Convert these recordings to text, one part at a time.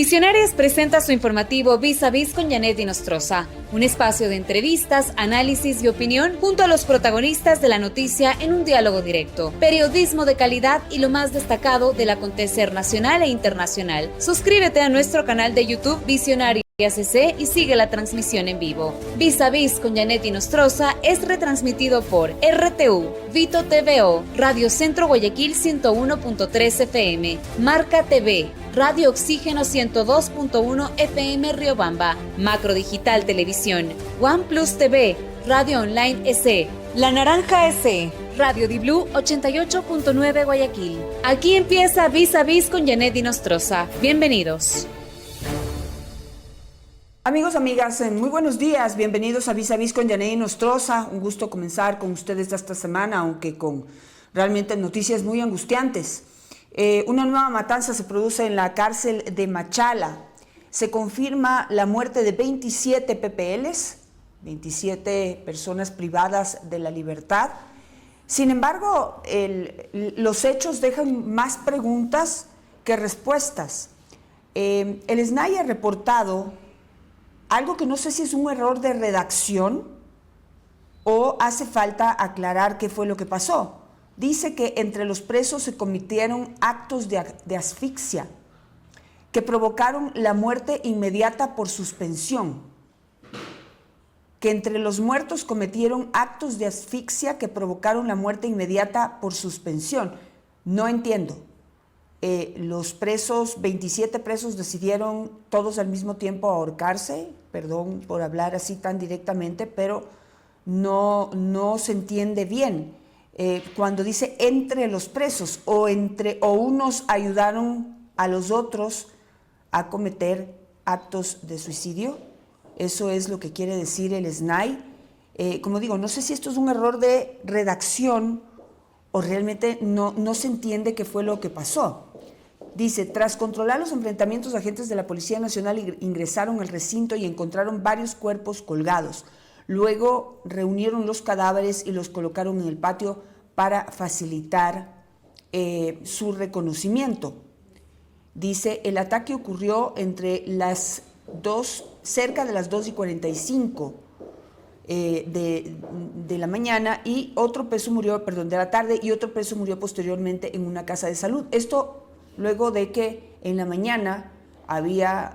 Visionarias presenta su informativo Vis a Vis con Janet Inostroza, un espacio de entrevistas, análisis y opinión junto a los protagonistas de la noticia en un diálogo directo. Periodismo de calidad y lo más destacado del acontecer nacional e internacional. Suscríbete a nuestro canal de YouTube Visionarias CC y sigue la transmisión en vivo. Vis a Vis con Janet Inostroza es retransmitido por RTU, Vito TVO, Radio Centro Guayaquil 101.3 FM, Marca TV, Radio Oxígeno 102.1 FM Riobamba, Macro Digital Televisión, OnePlus TV, Radio Online SE, La Naranja SE, Radio Di Blue 88.9 Guayaquil. Aquí empieza Vis a Vis con Janet Inostroza. Bienvenidos. Amigos, amigas, muy buenos días, bienvenidos a Vis con Janet Inostroza. Un gusto comenzar con ustedes esta semana, aunque con realmente noticias muy angustiantes. Una nueva matanza se produce en la cárcel de Machala. Se confirma la muerte de 27 PPLs, 27 personas privadas de la libertad. Sin embargo, los hechos dejan más preguntas que respuestas. El SNAI ha reportado algo que no sé si es un error de redacción o hace falta aclarar qué fue lo que pasó. Dice que entre los presos se cometieron actos de asfixia que provocaron la muerte inmediata por suspensión. Que entre los muertos cometieron actos de asfixia que provocaron la muerte inmediata por suspensión. No entiendo. Los presos, 27 presos decidieron todos al mismo tiempo ahorcarse, perdón por hablar así tan directamente, pero no se entiende bien cuando dice entre los presos o unos ayudaron a los otros a cometer actos de suicidio. Eso es lo que quiere decir el SNAI. Como digo, no sé si esto es un error de redacción o realmente no se entiende qué fue lo que pasó. Dice, tras controlar los enfrentamientos, agentes de la Policía Nacional ingresaron al recinto y encontraron varios cuerpos colgados. Luego reunieron los cadáveres y los colocaron en el patio para facilitar su reconocimiento. Dice, el ataque ocurrió cerca de las 2:45 de la mañana y otro preso murió, de la tarde, y otro preso murió posteriormente en una casa de salud. Esto luego de que en la mañana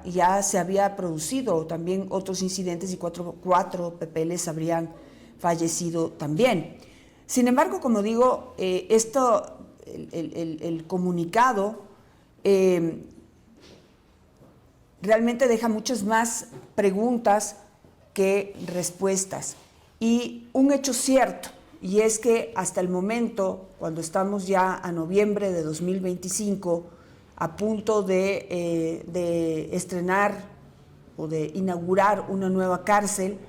ya se había producido también otros incidentes y cuatro PPLs habrían fallecido también. Sin embargo, como digo, el comunicado realmente deja muchas más preguntas que respuestas. Y un hecho cierto, y es que hasta el momento, cuando estamos ya a noviembre de 2025, a punto de estrenar o de inaugurar una nueva cárcel,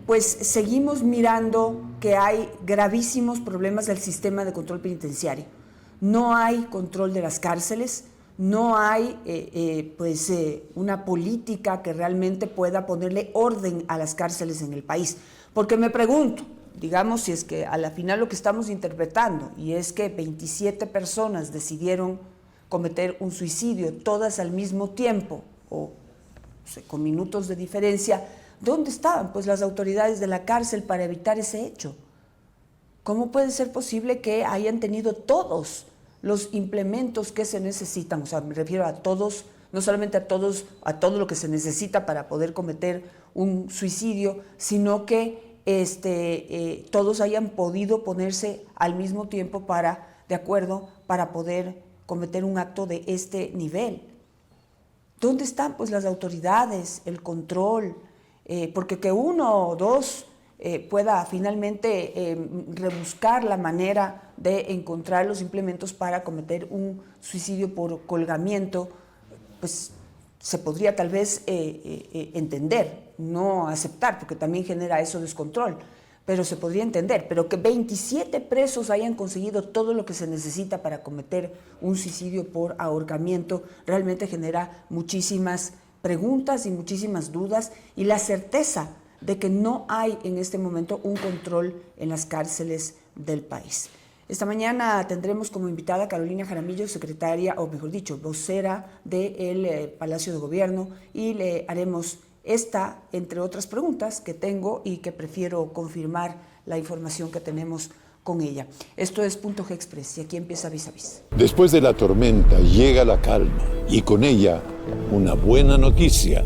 pues seguimos mirando que hay gravísimos problemas del sistema de control penitenciario. No hay control de las cárceles, no hay una política que realmente pueda ponerle orden a las cárceles en el país. Porque me pregunto, digamos, si es que a la final lo que estamos interpretando, y es que 27 personas decidieron cometer un suicidio, todas al mismo tiempo, o con minutos de diferencia, ¿dónde estaban pues las autoridades de la cárcel para evitar ese hecho? ¿Cómo puede ser posible que hayan tenido todos los implementos que se necesitan? O sea, me refiero a todos, no solamente a todo lo que se necesita para poder cometer un suicidio, sino que todos hayan podido ponerse al mismo tiempo de acuerdo para poder cometer un acto de este nivel. ¿Dónde están pues las autoridades, el control? Porque que uno o dos pueda finalmente rebuscar la manera de encontrar los implementos para cometer un suicidio por colgamiento, pues se podría tal vez entender, no aceptar, porque también genera eso descontrol, pero se podría entender. Pero que 27 presos hayan conseguido todo lo que se necesita para cometer un suicidio por ahorcamiento realmente genera muchísimas preguntas y muchísimas dudas, y la certeza de que no hay en este momento un control en las cárceles del país. Esta mañana tendremos como invitada a Carolina Jaramillo, secretaria, o mejor dicho, vocera del Palacio de Gobierno, y le haremos esta, entre otras preguntas que tengo y que prefiero confirmar la información que tenemos con ella. Esto es Punto G Express y aquí empieza Vis a Vis. Después de la tormenta llega la calma y con ella una buena noticia.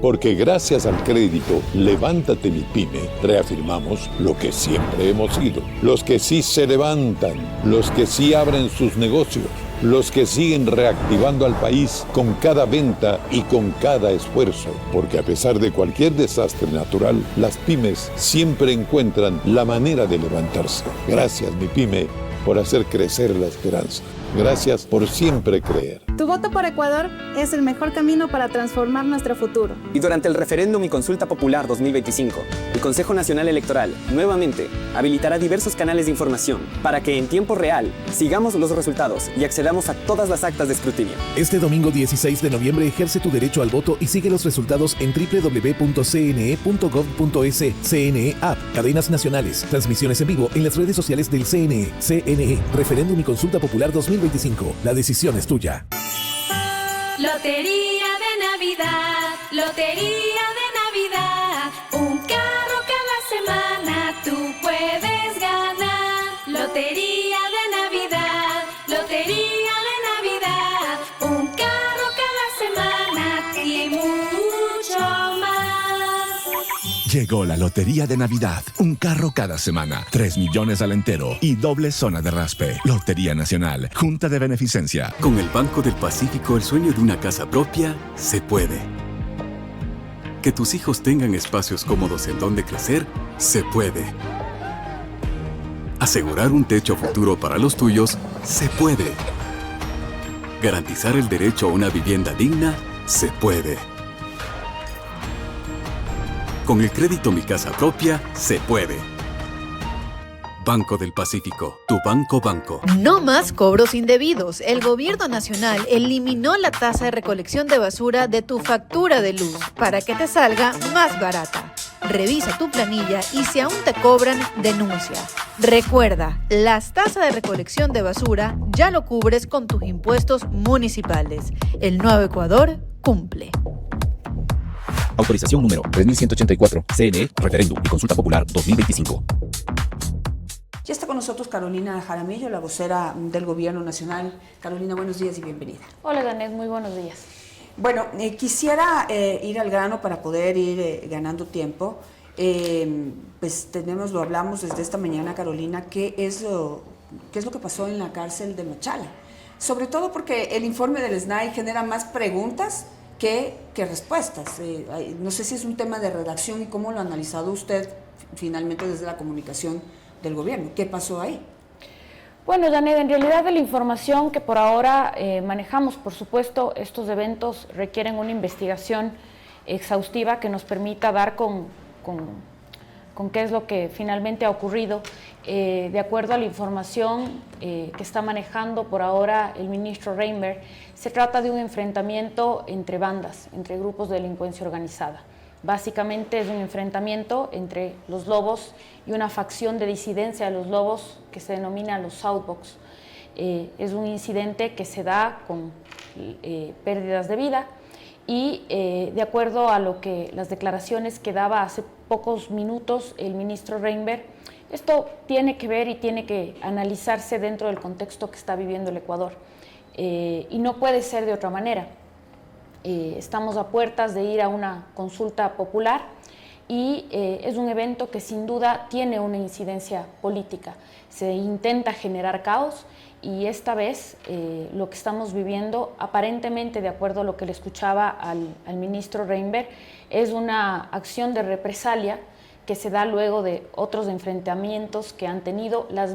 Porque gracias al crédito Levántate Mi Pyme, reafirmamos lo que siempre hemos sido. Los que sí se levantan, los que sí abren sus negocios, los que siguen reactivando al país con cada venta y con cada esfuerzo. Porque a pesar de cualquier desastre natural, las pymes siempre encuentran la manera de levantarse. Gracias, mi pyme, por hacer crecer la esperanza. Gracias por siempre creer. Tu voto por Ecuador es el mejor camino para transformar nuestro futuro. Y durante el referéndum y consulta popular 2025, el Consejo Nacional Electoral, nuevamente, habilitará diversos canales de información para que en tiempo real sigamos los resultados y accedamos a todas las actas de escrutinio. Este domingo 16 de noviembre ejerce tu derecho al voto y sigue los resultados en www.cne.gov.es. CNE App, cadenas nacionales, transmisiones en vivo en las redes sociales del CNE. CNE, referéndum y consulta popular 2025. La decisión es tuya. Lotería de Navidad, Lotería de Navidad, un carro cada semana tú puedes ganar. Lotería de Navidad, Lotería de Navidad, un carro cada semana y mucho más. Llegó la Lotería de Navidad, un carro cada semana, 3 millones al entero y doble zona de raspe. Lotería Nacional, Junta de Beneficencia. Con el Banco del Pacífico, el sueño de una casa propia se puede. Que tus hijos tengan espacios cómodos en donde crecer, se puede. Asegurar un techo futuro para los tuyos, se puede. Garantizar el derecho a una vivienda digna, se puede. Con el crédito Mi Casa Propia, se puede. Banco del Pacífico, tu banco. No más cobros indebidos. El Gobierno Nacional eliminó la tasa de recolección de basura de tu factura de luz para que te salga más barata. Revisa tu planilla y si aún te cobran, denuncia. Recuerda, las tasas de recolección de basura ya lo cubres con tus impuestos municipales. El Nuevo Ecuador cumple. Autorización número 3184, CNE, Referéndum y Consulta Popular 2025. Ya está con nosotros Carolina Jaramillo, la vocera del Gobierno Nacional. Carolina, buenos días y bienvenida. Hola, Danet, muy buenos días. Bueno, quisiera ir al grano para poder ir ganando tiempo. Pues lo hablamos desde esta mañana, Carolina, ¿qué es lo que pasó en la cárcel de Machala? Sobre todo porque el informe del SNAI genera más preguntas que respuestas. No sé si es un tema de redacción y cómo lo ha analizado usted finalmente desde la comunicación del gobierno. ¿Qué pasó ahí? Bueno, Janet, en realidad de la información que por ahora manejamos, por supuesto, estos eventos requieren una investigación exhaustiva que nos permita dar con qué es lo que finalmente ha ocurrido. De acuerdo a la información que está manejando por ahora el ministro Reinberg, se trata de un enfrentamiento entre bandas, entre grupos de delincuencia organizada. Básicamente es un enfrentamiento entre los Lobos y una facción de disidencia de los Lobos que se denomina los Southbox. Es un incidente que se da con pérdidas de vida y de acuerdo a las declaraciones que daba hace pocos minutos el ministro Reinberg, esto tiene que ver y tiene que analizarse dentro del contexto que está viviendo el Ecuador y no puede ser de otra manera. Estamos a puertas de ir a una consulta popular y es un evento que sin duda tiene una incidencia política. Se intenta generar caos y esta vez lo que estamos viviendo, aparentemente de acuerdo a lo que le escuchaba al ministro Reinberg, es una acción de represalia que se da luego de otros enfrentamientos que han tenido los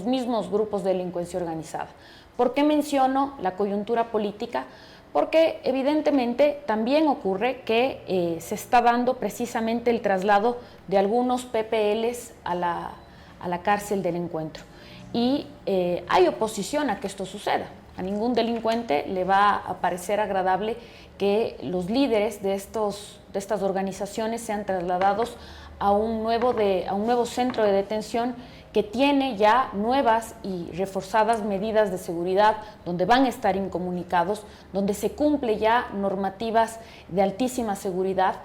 mismos grupos de delincuencia organizada. ¿Por qué menciono la coyuntura política? Porque evidentemente también ocurre que se está dando precisamente el traslado de algunos PPLs a la cárcel del encuentro. Y hay oposición a que esto suceda. A ningún delincuente le va a parecer agradable que los líderes de estas organizaciones sean trasladados a un nuevo centro de detención que que tiene ya nuevas y reforzadas medidas de seguridad, donde van a estar incomunicados, donde se cumple ya normativas de altísima seguridad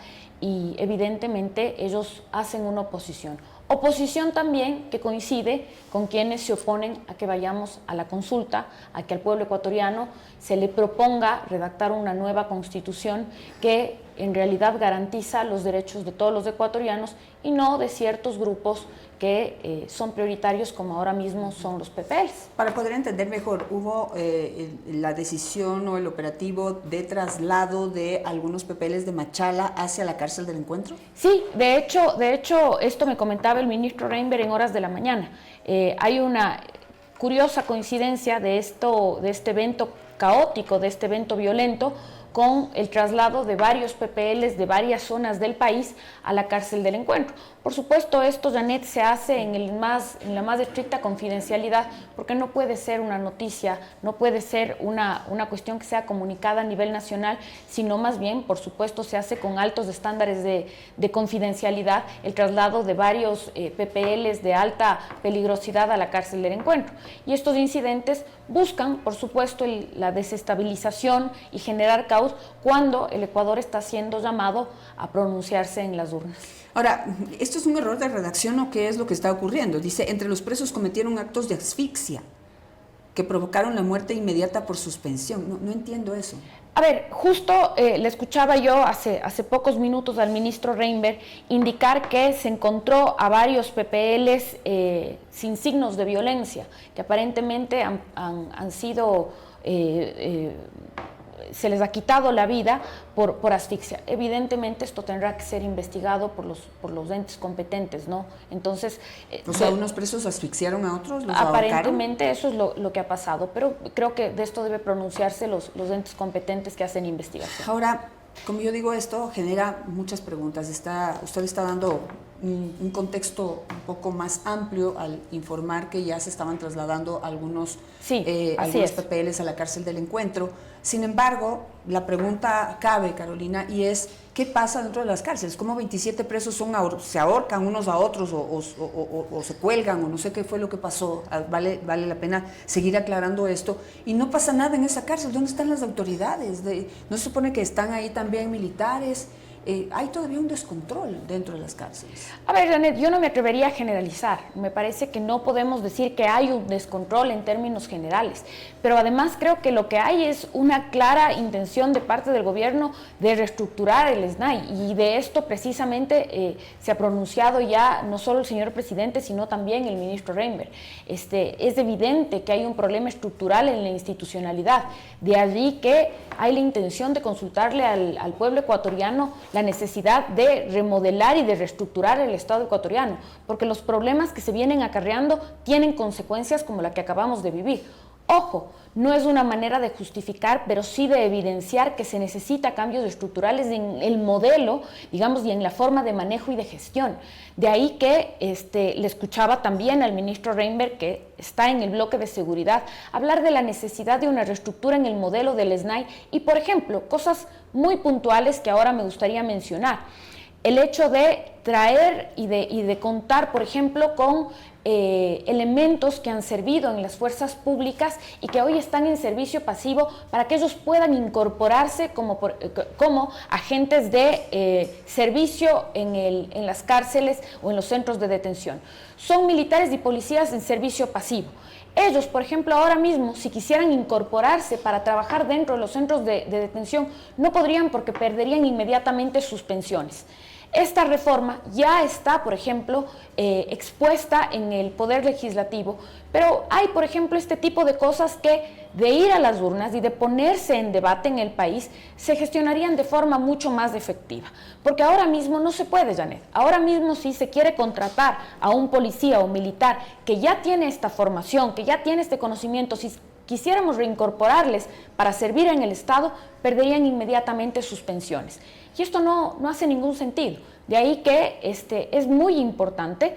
y evidentemente ellos hacen una oposición. Oposición también que coincide con quienes se oponen a que vayamos a la consulta, a que al pueblo ecuatoriano se le proponga redactar una nueva constitución que en realidad garantiza los derechos de todos los ecuatorianos y no de ciertos grupos que son prioritarios, como ahora mismo son los PPLs. Para poder entender mejor, ¿hubo la decisión o el operativo de traslado de algunos PPLs de Machala hacia la cárcel del Encuentro? Sí, de hecho esto me comentaba el ministro Reinberg en horas de la mañana. Hay una curiosa coincidencia de este evento caótico, de este evento violento, con el traslado de varios PPLs de varias zonas del país a la cárcel del Encuentro. Por supuesto, esto, Janet, se hace en la más estricta confidencialidad, porque no puede ser una noticia, no puede ser una cuestión que sea comunicada a nivel nacional, sino más bien, por supuesto, se hace con altos estándares de confidencialidad el traslado de varios PPLs de alta peligrosidad a la cárcel del Encuentro. Y estos incidentes buscan, por supuesto, la desestabilización y generar caos cuando el Ecuador está siendo llamado a pronunciarse en las urnas. Ahora, ¿esto es un error de redacción o qué es lo que está ocurriendo? Dice, entre los presos cometieron actos de asfixia que provocaron la muerte inmediata por suspensión. No entiendo eso. A ver, justo le escuchaba yo hace pocos minutos al ministro Reinberg indicar que se encontró a varios PPLs sin signos de violencia, que aparentemente han sido... se les ha quitado la vida por asfixia. Evidentemente esto tendrá que ser investigado por los entes competentes, ¿no? Entonces... o sea, ¿unos presos asfixiaron a otros? ¿Los aparentemente eso es lo que ha pasado, pero creo que de esto debe pronunciarse los entes competentes que hacen investigación. Ahora, como yo digo, esto genera muchas preguntas. Usted está dando un contexto un poco más amplio al informar que ya se estaban trasladando algunos PPLs a la cárcel del Encuentro. Sin embargo, la pregunta cabe, Carolina, y es, ¿qué pasa dentro de las cárceles? ¿Cómo 27 presos se ahorcan unos a otros o se cuelgan o no sé qué fue lo que pasó? Vale la pena seguir aclarando esto. Y no pasa nada en esa cárcel. ¿Dónde están las autoridades? ¿No se supone que están ahí también militares? Hay todavía un descontrol dentro de las cárceles. A ver, Janet, yo no me atrevería a generalizar. Me parece que no podemos decir que hay un descontrol en términos generales, pero además creo que lo que hay es una clara intención de parte del gobierno de reestructurar el SNAI, y de esto precisamente se ha pronunciado ya no solo el señor presidente, sino también el ministro Reinberg. Es evidente que hay un problema estructural en la institucionalidad, de allí que hay la intención de consultarle al pueblo ecuatoriano la necesidad de remodelar y de reestructurar el Estado ecuatoriano, porque los problemas que se vienen acarreando tienen consecuencias como la que acabamos de vivir. Ojo, no es una manera de justificar, pero sí de evidenciar que se necesita cambios estructurales en el modelo, digamos, y en la forma de manejo y de gestión. De ahí que le escuchaba también al ministro Reinberg, que está en el bloque de seguridad, hablar de la necesidad de una reestructura en el modelo del SNAI y, por ejemplo, cosas muy puntuales que ahora me gustaría mencionar. El hecho de traer y de contar, por ejemplo, con elementos que han servido en las fuerzas públicas y que hoy están en servicio pasivo para que ellos puedan incorporarse como agentes de servicio en las cárceles o en los centros de detención. Son militares y policías en servicio pasivo. Ellos, por ejemplo, ahora mismo, si quisieran incorporarse para trabajar dentro de los centros de detención, no podrían porque perderían inmediatamente sus pensiones. Esta reforma ya está, por ejemplo, expuesta en el Poder Legislativo, pero hay, por ejemplo, este tipo de cosas que, de ir a las urnas y de ponerse en debate en el país, se gestionarían de forma mucho más efectiva. Porque ahora mismo no se puede, Janet. Ahora mismo, si se quiere contratar a un policía o militar que ya tiene esta formación, que ya tiene este conocimiento, si quisiéramos reincorporarles para servir en el Estado, perderían inmediatamente sus pensiones. Y esto no hace ningún sentido. De ahí que es muy importante,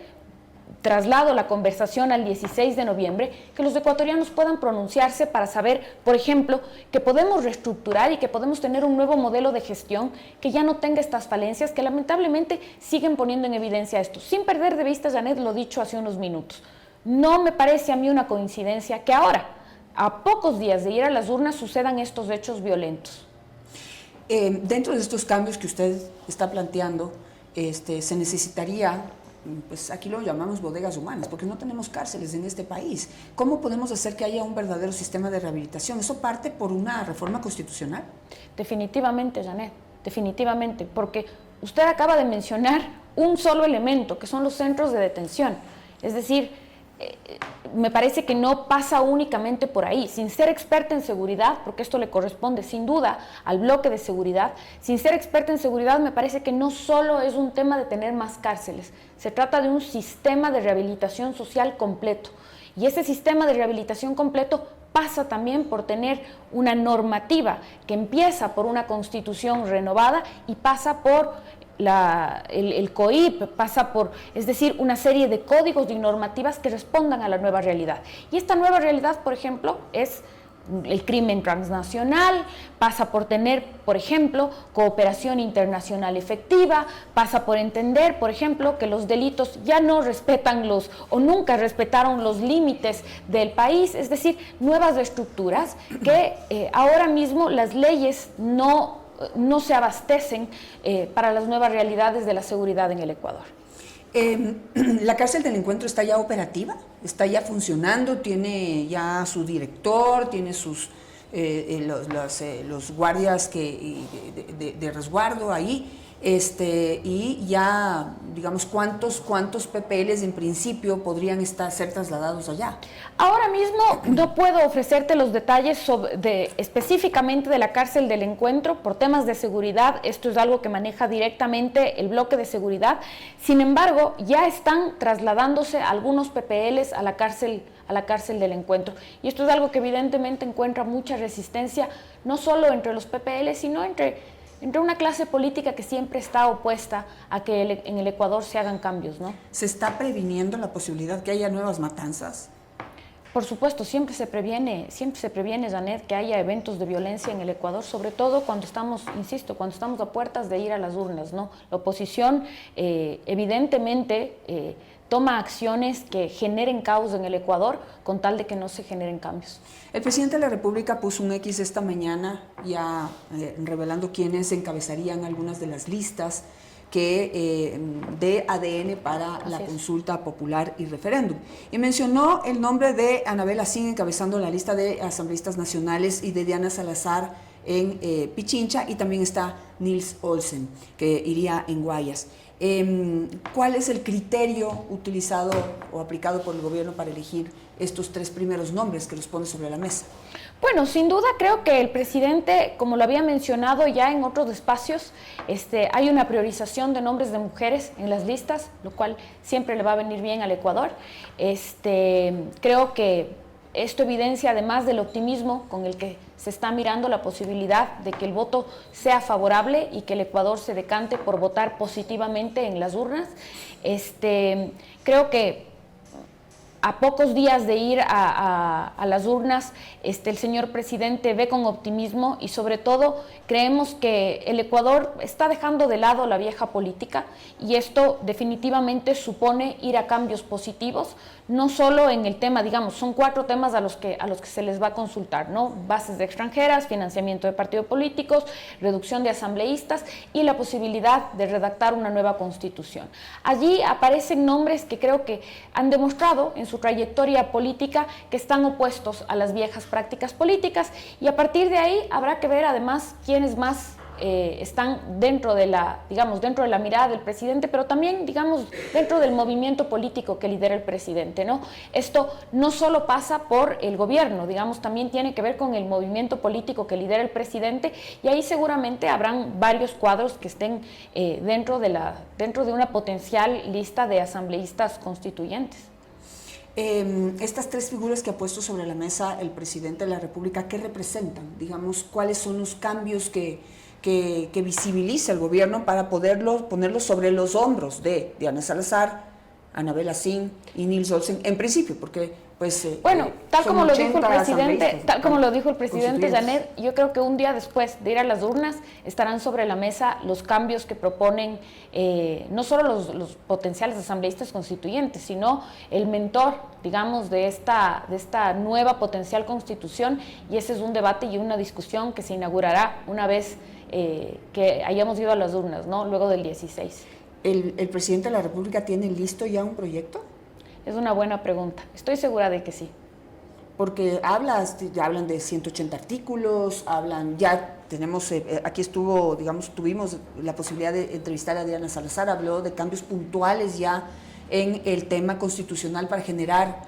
traslado la conversación al 16 de noviembre, que los ecuatorianos puedan pronunciarse para saber, por ejemplo, que podemos reestructurar y que podemos tener un nuevo modelo de gestión que ya no tenga estas falencias que lamentablemente siguen poniendo en evidencia esto. Sin perder de vista, Janet, lo dicho hace unos minutos, no me parece a mí una coincidencia que ahora, a pocos días de ir a las urnas, sucedan estos hechos violentos. Dentro de estos cambios que usted está planteando, se necesitaría, pues aquí lo llamamos bodegas humanas, porque no tenemos cárceles en este país. ¿Cómo podemos hacer que haya un verdadero sistema de rehabilitación? ¿Eso parte por una reforma constitucional? Definitivamente, Janet, definitivamente, porque usted acaba de mencionar un solo elemento, que son los centros de detención. Es decir, me parece que no pasa únicamente por ahí. Sin ser experta en seguridad, porque esto le corresponde sin duda al bloque de seguridad, sin ser experta en seguridad me parece que no solo es un tema de tener más cárceles, se trata de un sistema de rehabilitación social completo. Y ese sistema de rehabilitación completo pasa también por tener una normativa que empieza por una constitución renovada y pasa por el COIP, pasa por, es decir, una serie de códigos y normativas que respondan a la nueva realidad. Y esta nueva realidad, por ejemplo, es el crimen transnacional, pasa por tener, por ejemplo, cooperación internacional efectiva, pasa por entender, por ejemplo, que los delitos ya no respetan o nunca respetaron los límites del país, es decir, nuevas estructuras que ahora mismo las leyes no se abastecen para las nuevas realidades de la seguridad en el Ecuador. ¿La cárcel del Encuentro está ya operativa? ¿Está ya funcionando? ¿Tiene ya su director? ¿Tiene los guardias de resguardo ahí? Y ya, digamos, ¿cuántos PPLs en principio podrían ser trasladados allá? Ahora mismo no puedo ofrecerte los detalles específicamente de la cárcel del Encuentro por temas de seguridad. Esto es algo que maneja directamente el bloque de seguridad. Sin embargo, ya están trasladándose algunos PPLs a la cárcel del Encuentro. Y esto es algo que evidentemente encuentra mucha resistencia, no solo entre los PPLs, sino entre una clase política que siempre está opuesta a que en el Ecuador se hagan cambios, ¿no? ¿Se está previniendo la posibilidad que haya nuevas matanzas? Por supuesto, siempre se previene, Janet, que haya eventos de violencia en el Ecuador, sobre todo cuando estamos, insisto, cuando estamos a puertas de ir a las urnas, ¿no? La oposición, evidentemente, toma acciones que generen caos en el Ecuador con tal de que no se generen cambios. El presidente de la República puso un X esta mañana ya revelando quiénes encabezarían algunas de las listas de ADN para la consulta popular y referéndum. Y mencionó el nombre de Anabel Asín encabezando la lista de asambleístas nacionales y de Diana Salazar en Pichincha, y también está Nils Olsen, que iría en Guayas. ¿Cuál es el criterio utilizado o aplicado por el gobierno para elegir estos tres primeros nombres que los pone sobre la mesa? Bueno, sin duda creo que el presidente, como lo había mencionado ya en otros espacios, hay una priorización de nombres de mujeres en las listas, lo cual siempre le va a venir bien al Ecuador. Creo que esto evidencia, además del optimismo con el que se está mirando la posibilidad de que el voto sea favorable y que el Ecuador se decante por votar positivamente en las urnas. Creo que a pocos días de ir a las urnas, el señor presidente ve con optimismo y sobre todo creemos que el Ecuador está dejando de lado la vieja política y esto definitivamente supone ir a cambios positivos, no solo en el tema, digamos, son 4 temas a los que se les va a consultar, ¿no? Bases de extranjeras, financiamiento de partidos políticos, reducción de asambleístas y la posibilidad de redactar una nueva constitución. Allí aparecen nombres que creo que han demostrado en su trayectoria política que están opuestos a las viejas prácticas políticas y a partir de ahí habrá que ver además quiénes más están dentro de la mirada del presidente, pero también, digamos, dentro del movimiento político que lidera el presidente, ¿no? Esto no solo pasa por el gobierno, digamos, también tiene que ver con el movimiento político que lidera el presidente y ahí seguramente habrán varios cuadros que estén dentro de una potencial lista de asambleístas constituyentes. Estas 3 figuras que ha puesto sobre la mesa el presidente de la República, ¿qué representan? Digamos, ¿cuáles son los cambios que visibiliza el gobierno para ponerlos sobre los hombros de Diana Salazar, Anabel Asín y Nils Olsen, en principio, porque pues bueno, tal son como lo dijo el 80 presidente, asambleístas, tal como lo dijo el presidente constituyentes. Janet, yo creo que un día después de ir a las urnas estarán sobre la mesa los cambios que proponen no solo los potenciales asambleístas constituyentes, sino el mentor, digamos, de esta nueva potencial constitución, y ese es un debate y una discusión que se inaugurará una vez que hayamos ido a las urnas, ¿no? Luego del 16. ¿El presidente de la República tiene listo ya un proyecto? Es una buena pregunta. Estoy segura de que sí. Porque hablan de 180 artículos, aquí tuvimos la posibilidad de entrevistar a Diana Salazar, habló de cambios puntuales ya en el tema constitucional para generar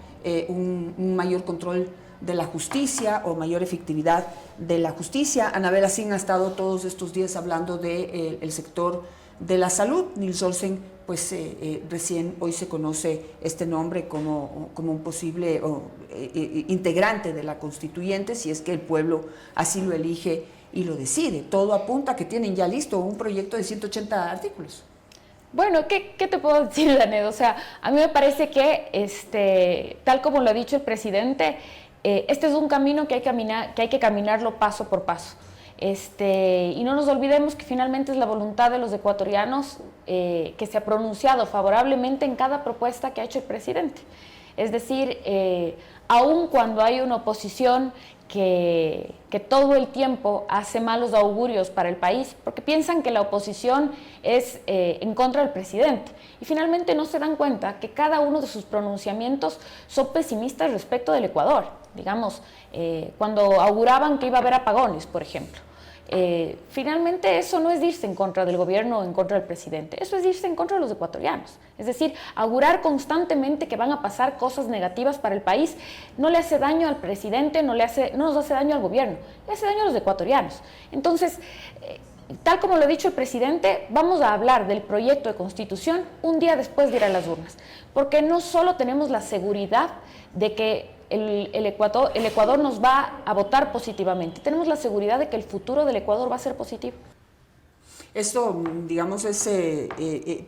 un mayor control de la justicia o mayor efectividad de la justicia. Anabel Asín ha estado todos estos días hablando del sector de la salud. Nils Olsen, pues recién hoy se conoce este nombre como un posible integrante de la constituyente, si es que el pueblo así lo elige y lo decide. Todo apunta a que tienen ya listo un proyecto de 180 artículos. Bueno, ¿qué te puedo decir, Janet? O sea, a mí me parece que, tal como lo ha dicho el presidente, este es un camino que hay que caminarlo paso por paso. Y no nos olvidemos que finalmente es la voluntad de los ecuatorianos que se ha pronunciado favorablemente en cada propuesta que ha hecho el presidente. Es decir, aun cuando hay una oposición que todo el tiempo hace malos augurios para el país, porque piensan que la oposición es en contra del presidente, y finalmente no se dan cuenta que cada uno de sus pronunciamientos son pesimistas respecto del Ecuador. Digamos, cuando auguraban que iba a haber apagones, por ejemplo. Finalmente eso no es irse en contra del gobierno o en contra del presidente, eso es irse en contra de los ecuatorianos. Es decir, augurar constantemente que van a pasar cosas negativas para el país no le hace daño al presidente, no nos hace daño al gobierno, le hace daño a los ecuatorianos. Entonces, tal como lo ha dicho el presidente, vamos a hablar del proyecto de constitución un día después de ir a las urnas, porque no solo tenemos la seguridad de que el Ecuador nos va a votar positivamente, tenemos la seguridad de que el futuro del Ecuador va a ser positivo. Esto, digamos, es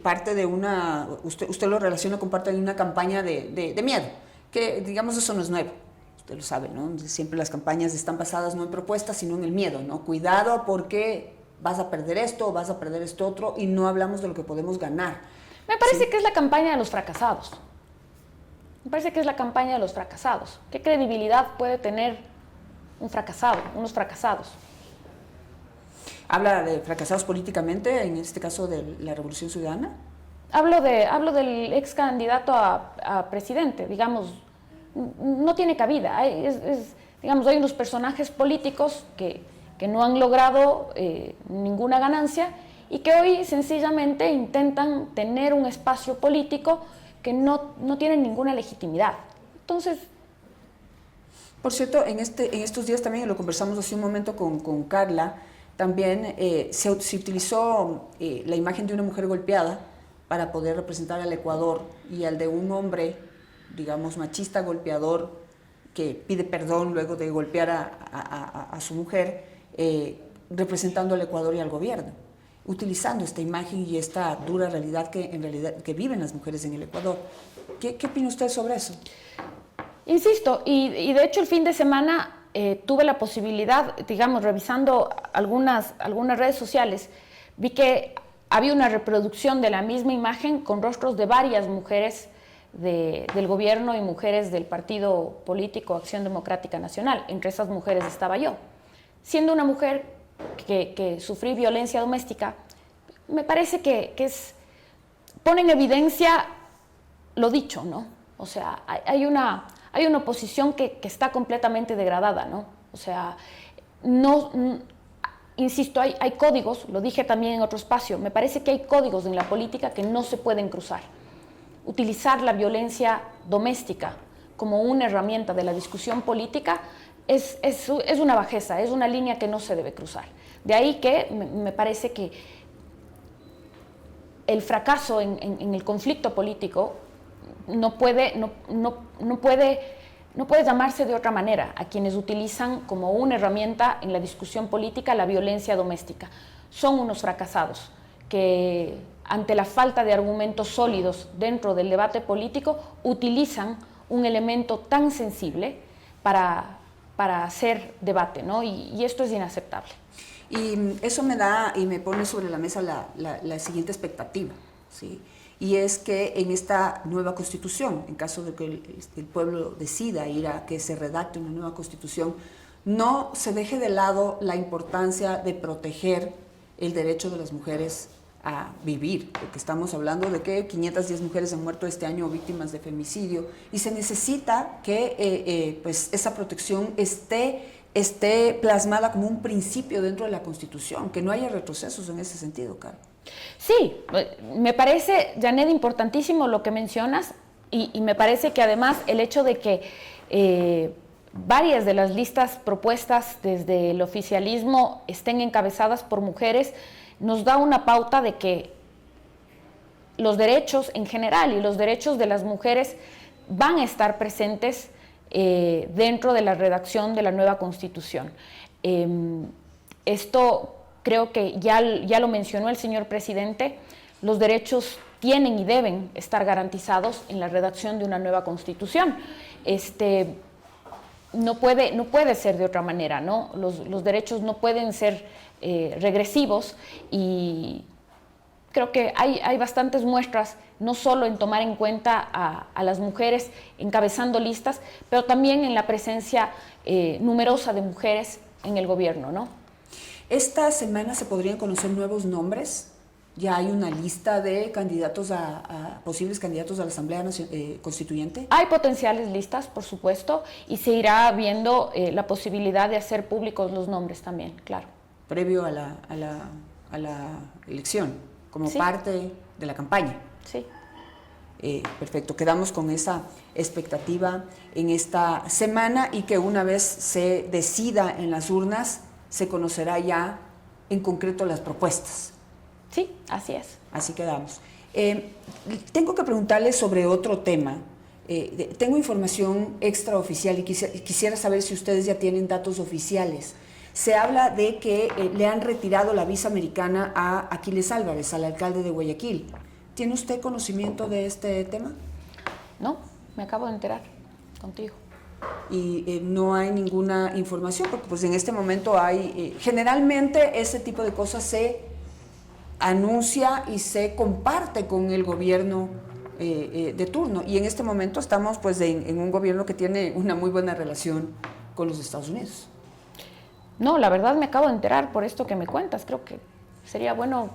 parte de usted lo relaciona con parte de una campaña de miedo, que, digamos, eso no es nuevo, usted lo sabe, ¿no? Siempre las campañas están basadas no en propuestas, sino en el miedo, ¿no? Cuidado porque vas a perder esto, vas a perder esto otro, y no hablamos de lo que podemos ganar. Me parece que es la campaña de los fracasados. Me parece que es la campaña de los fracasados. ¿Qué credibilidad puede tener un fracasado, unos fracasados? ¿Habla de fracasados políticamente, en este caso de la Revolución Ciudadana? Hablo del ex candidato a presidente, digamos, no tiene cabida. Hay unos personajes políticos que no han logrado ninguna ganancia y que hoy sencillamente intentan tener un espacio político que no tienen ninguna legitimidad. Entonces... Por cierto, en estos días también, lo conversamos hace un momento con Carla, también se utilizó la imagen de una mujer golpeada para poder representar al Ecuador, y al de un hombre, digamos, machista, golpeador, que pide perdón luego de golpear a su mujer, representando al Ecuador y al gobierno, utilizando esta imagen y esta dura realidad que viven las mujeres en el Ecuador. ¿Qué opina usted sobre eso? Insisto, y de hecho el fin de semana tuve la posibilidad, digamos, revisando algunas redes sociales, vi que había una reproducción de la misma imagen con rostros de varias mujeres del gobierno y mujeres del partido político Acción Democrática Nacional. Entre esas mujeres estaba yo. Siendo una mujer que sufrí violencia doméstica, me parece que pone en evidencia lo dicho, ¿no? O sea, hay una oposición que está completamente degradada, ¿no? O sea, insisto, hay códigos, lo dije también en otro espacio, me parece que hay códigos en la política que no se pueden cruzar. Utilizar la violencia doméstica como una herramienta de la discusión política es una bajeza, es una línea que no se debe cruzar. De ahí que me parece que el fracaso en el conflicto político no puede llamarse de otra manera a quienes utilizan como una herramienta en la discusión política la violencia doméstica. Son unos fracasados que, ante la falta de argumentos sólidos dentro del debate político, utilizan un elemento tan sensible para hacer debate, ¿no? Y esto es inaceptable. Y eso me da y me pone sobre la mesa la siguiente expectativa, ¿sí? Y es que en esta nueva constitución, en caso de que el pueblo decida ir a que se redacte una nueva constitución, no se deje de lado la importancia de proteger el derecho de las mujeres a vivir, porque estamos hablando de que 510 mujeres han muerto este año víctimas de femicidio y se necesita que pues esa protección esté plasmada como un principio dentro de la Constitución, que no haya retrocesos en ese sentido, Caro. Sí, me parece, Janet, importantísimo lo que mencionas y me parece que además el hecho de que varias de las listas propuestas desde el oficialismo estén encabezadas por mujeres nos da una pauta de que los derechos en general y los derechos de las mujeres van a estar presentes dentro de la redacción de la nueva Constitución. Esto creo que ya lo mencionó el señor presidente, los derechos tienen y deben estar garantizados en la redacción de una nueva Constitución. No puede ser de otra manera, ¿no? Los derechos no pueden ser regresivos y creo que hay bastantes muestras, no solo en tomar en cuenta a las mujeres encabezando listas, pero también en la presencia numerosa de mujeres en el gobierno, ¿no? Esta semana se podrían conocer nuevos nombres. ¿Ya hay una lista de candidatos posibles candidatos a la Asamblea Constituyente? Hay potenciales listas, por supuesto, y se irá viendo la posibilidad de hacer públicos los nombres también, claro. Previo a la elección, como sí, parte de la campaña. Sí. Perfecto, quedamos con esa expectativa en esta semana y que una vez se decida en las urnas, se conocerá ya en concreto las propuestas. Sí, así es. Así quedamos. Tengo que preguntarle sobre otro tema. Tengo información extraoficial y quisiera saber si ustedes ya tienen datos oficiales. Se habla de que le han retirado la visa americana a Aquiles Álvarez, al alcalde de Guayaquil. ¿Tiene usted conocimiento de este tema? No, me acabo de enterar contigo. Y no hay ninguna información, porque pues en este momento hay, generalmente ese tipo de cosas se anuncia y se comparte con el gobierno de turno, y en este momento estamos pues en un gobierno que tiene una muy buena relación con los Estados Unidos. No, la verdad me acabo de enterar por esto que me cuentas. Creo que sería bueno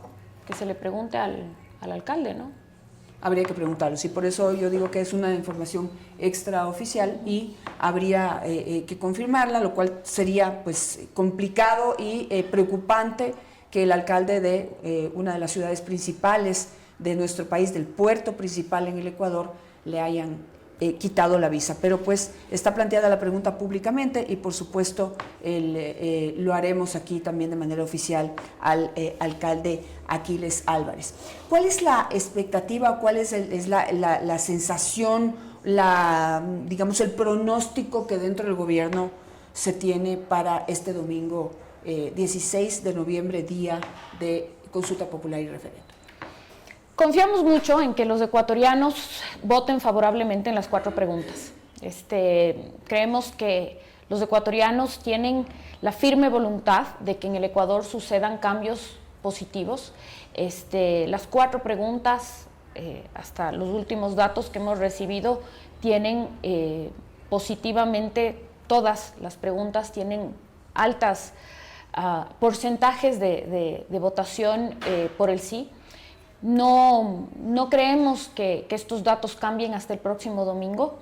que se le pregunte al alcalde, ¿no? Habría que preguntarlo, sí, por eso yo digo que es una información extraoficial y habría que confirmarla, lo cual sería pues complicado y preocupante que el alcalde de una de las ciudades principales de nuestro país, del puerto principal en el Ecuador, le hayan quitado la visa. Pero pues está planteada la pregunta públicamente y por supuesto lo haremos aquí también de manera oficial al alcalde Aquiles Álvarez. ¿Cuál es la expectativa, cuál es la sensación, digamos el pronóstico que dentro del gobierno se tiene para este domingo 16 de noviembre, día de consulta popular y referéndum? Confiamos mucho en que los ecuatorianos voten favorablemente en las 4 preguntas. Creemos que los ecuatorianos tienen la firme voluntad de que en el Ecuador sucedan cambios positivos. Las 4 preguntas, hasta los últimos datos que hemos recibido, tienen positivamente, todas las preguntas tienen altas porcentajes de votación por el sí. No creemos que estos datos cambien hasta el próximo domingo.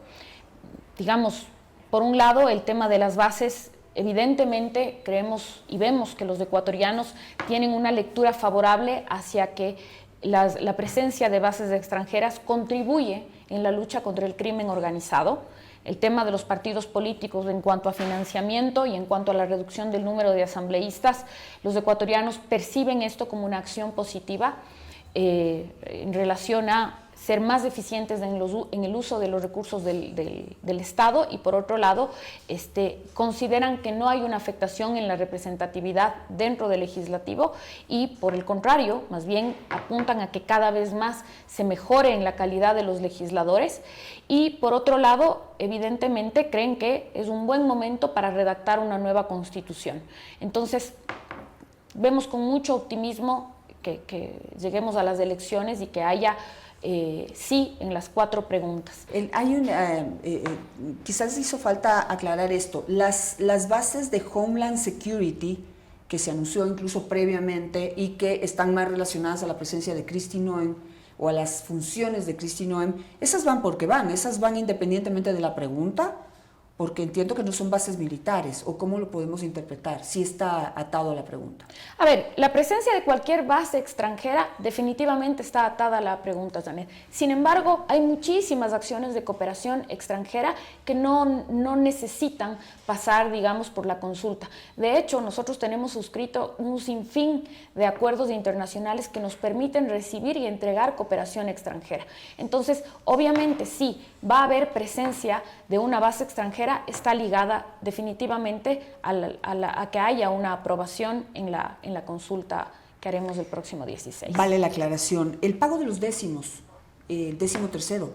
Digamos, por un lado, el tema de las bases, evidentemente creemos y vemos que los ecuatorianos tienen una lectura favorable hacia que la presencia de bases extranjeras contribuye en la lucha contra el crimen organizado. El tema de los partidos políticos en cuanto a financiamiento y en cuanto a la reducción del número de asambleístas, los ecuatorianos perciben esto como una acción positiva en relación a ser más eficientes en el uso de los recursos del Estado, y por otro lado consideran que no hay una afectación en la representatividad dentro del legislativo, y por el contrario, más bien apuntan a que cada vez más se mejore en la calidad de los legisladores, y por otro lado, evidentemente creen que es un buen momento para redactar una nueva constitución. Entonces, vemos con mucho optimismo que lleguemos a las elecciones y que haya sí en las 4 preguntas. Quizás hizo falta aclarar esto. Las bases de Homeland Security, que se anunció incluso previamente y que están más relacionadas a la presencia de Kristi Noem o a las funciones de Kristi Noem, esas van porque van, esas van independientemente de la pregunta, porque entiendo que no son bases militares, o cómo lo podemos interpretar, si está atado a la pregunta. A ver, la presencia de cualquier base extranjera definitivamente está atada a la pregunta, Janet. Sin embargo, hay muchísimas acciones de cooperación extranjera que no necesitan pasar, digamos, por la consulta. De hecho, nosotros tenemos suscrito un sinfín de acuerdos internacionales que nos permiten recibir y entregar cooperación extranjera. Entonces, obviamente, sí, va a haber presencia de una base extranjera, está ligada definitivamente a que haya una aprobación en la consulta que haremos el próximo 16. Vale la aclaración. El pago de los décimos, el 13º,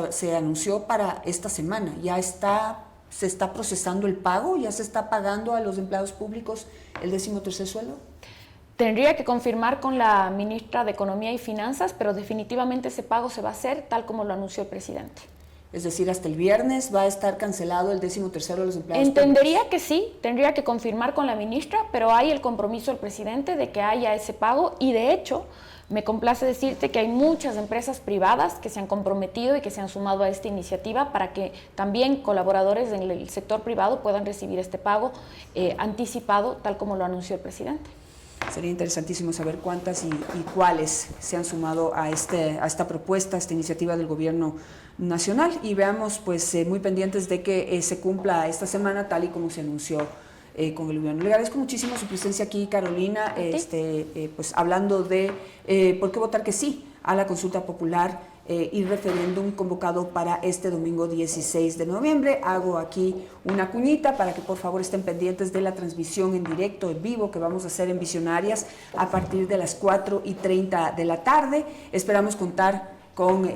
se anunció para esta semana. ¿Ya se está procesando el pago? ¿Ya se está pagando a los empleados públicos el 13º sueldo? Tendría que confirmar con la ministra de Economía y Finanzas, pero definitivamente ese pago se va a hacer tal como lo anunció el presidente. Es decir, hasta el viernes va a estar cancelado el 13º de los empleados Entendería públicos. que sí, tendría que confirmar con la ministra, pero hay el compromiso del presidente de que haya ese pago, y de hecho me complace decirte que hay muchas empresas privadas que se han comprometido y que se han sumado a esta iniciativa para que también colaboradores en el sector privado puedan recibir este pago anticipado, tal como lo anunció el presidente. Sería interesantísimo saber cuántas y cuáles se han sumado a esta propuesta, a esta iniciativa del gobierno nacional, y veamos pues muy pendientes de que se cumpla esta semana tal y como se anunció con el gobierno. Le agradezco muchísimo su presencia aquí, Carolina, pues hablando de por qué votar que sí a la consulta popular y referéndum convocado para este domingo 16 de noviembre. Hago aquí una cuñita para que por favor estén pendientes de la transmisión en directo, en vivo, que vamos a hacer en Visionarias a partir de las 4:30 de la tarde. Esperamos contar con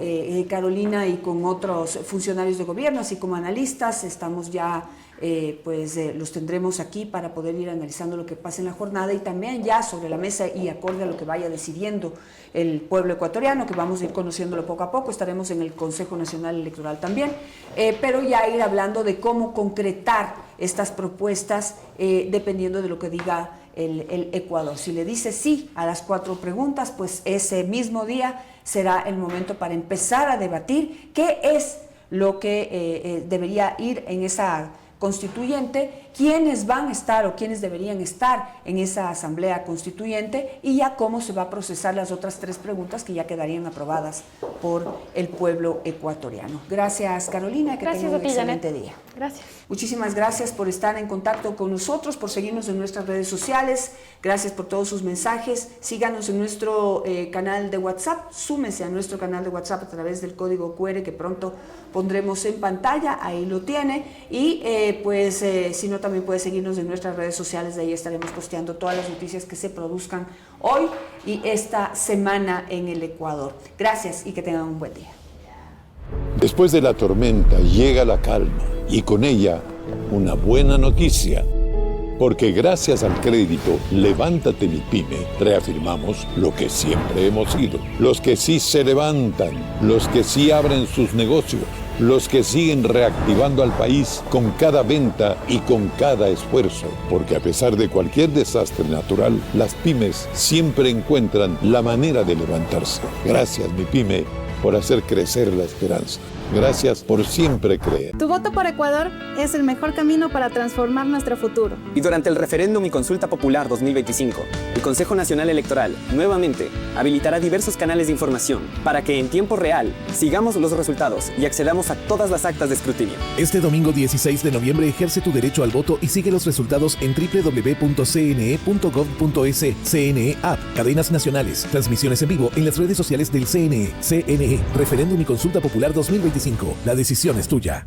Carolina y con otros funcionarios de gobierno, así como analistas. Estamos ya, los tendremos aquí para poder ir analizando lo que pasa en la jornada, y también ya sobre la mesa y acorde a lo que vaya decidiendo el pueblo ecuatoriano, que vamos a ir conociéndolo poco a poco. Estaremos en el Consejo Nacional Electoral también, pero ya ir hablando de cómo concretar estas propuestas dependiendo de lo que diga el Ecuador. Si le dice sí a las 4 preguntas, pues ese mismo día será el momento para empezar a debatir qué es lo que debería ir en esa constituyente, quiénes van a estar o quiénes deberían estar en esa asamblea constituyente, y ya cómo se va a procesar las otras 3 preguntas que ya quedarían aprobadas por el pueblo ecuatoriano. Gracias, Carolina, que tenga un excelente día. Gracias. Muchísimas gracias por estar en contacto con nosotros, por seguirnos en nuestras redes sociales. Gracias por todos sus mensajes. Síganos en nuestro canal de WhatsApp. Súmense a nuestro canal de WhatsApp a través del código QR que pronto pondremos en pantalla. Ahí lo tiene. Y si no, también puede seguirnos en nuestras redes sociales. De ahí estaremos posteando todas las noticias que se produzcan hoy y esta semana en el Ecuador. Gracias y que tengan un buen día. Después de la tormenta llega la calma, y con ella una buena noticia. Porque gracias al crédito Levántate Mi Pyme, reafirmamos lo que siempre hemos sido. Los que sí se levantan, los que sí abren sus negocios, los que siguen reactivando al país con cada venta y con cada esfuerzo. Porque a pesar de cualquier desastre natural, las pymes siempre encuentran la manera de levantarse. Gracias, mi pyme, por hacer crecer la esperanza. Gracias por siempre creer. Tu voto por Ecuador es el mejor camino para transformar nuestro futuro. Y durante el referéndum y consulta popular 2025, el Consejo Nacional Electoral nuevamente habilitará diversos canales de información para que en tiempo real sigamos los resultados y accedamos a todas las actas de escrutinio. Este domingo 16 de noviembre ejerce tu derecho al voto y sigue los resultados en www.cne.gov.es. CNE App, cadenas nacionales, transmisiones en vivo en las redes sociales del CNE. CNE, referéndum y consulta popular 2025. La decisión es tuya.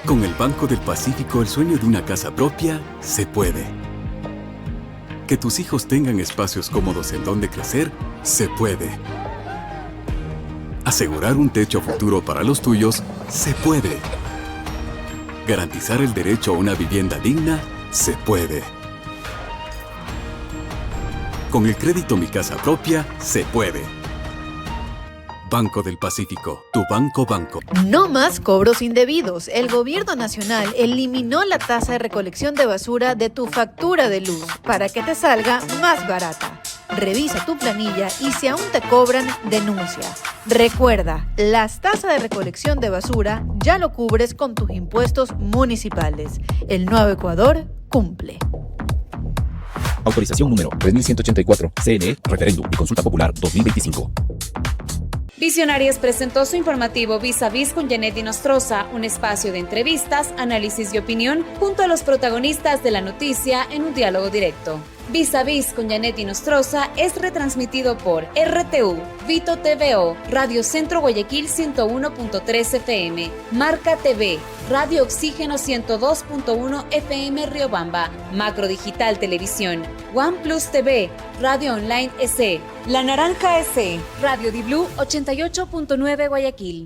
Con el Banco del Pacífico, el sueño de una casa propia se puede. Que tus hijos tengan espacios cómodos en donde crecer, se puede. Asegurar un techo futuro para los tuyos, se puede. Garantizar el derecho a una vivienda digna, se puede. Con el crédito Mi Casa Propia, se puede. Banco del Pacífico, tu banco. No más cobros indebidos. El Gobierno Nacional eliminó la tasa de recolección de basura de tu factura de luz para que te salga más barata. Revisa tu planilla y si aún te cobran, denuncia. Recuerda, las tasas de recolección de basura ya lo cubres con tus impuestos municipales. El Nuevo Ecuador cumple. Autorización número 3184. CNE, referéndum y consulta popular 2025. Visionarias presentó su informativo Vis a Vis con Janet Nostroza, un espacio de entrevistas, análisis y opinión junto a los protagonistas de la noticia en un diálogo directo. Vis a Vis con Janet Nostroza es retransmitido por RTU, Vito TVO, Radio Centro Guayaquil 101.3 FM, Marca TV, Radio Oxígeno 102.1 FM Riobamba, Macro Digital Televisión, OnePlus TV, Radio Online SE, La Naranja SE, Radio Di Blue 88.9 Guayaquil.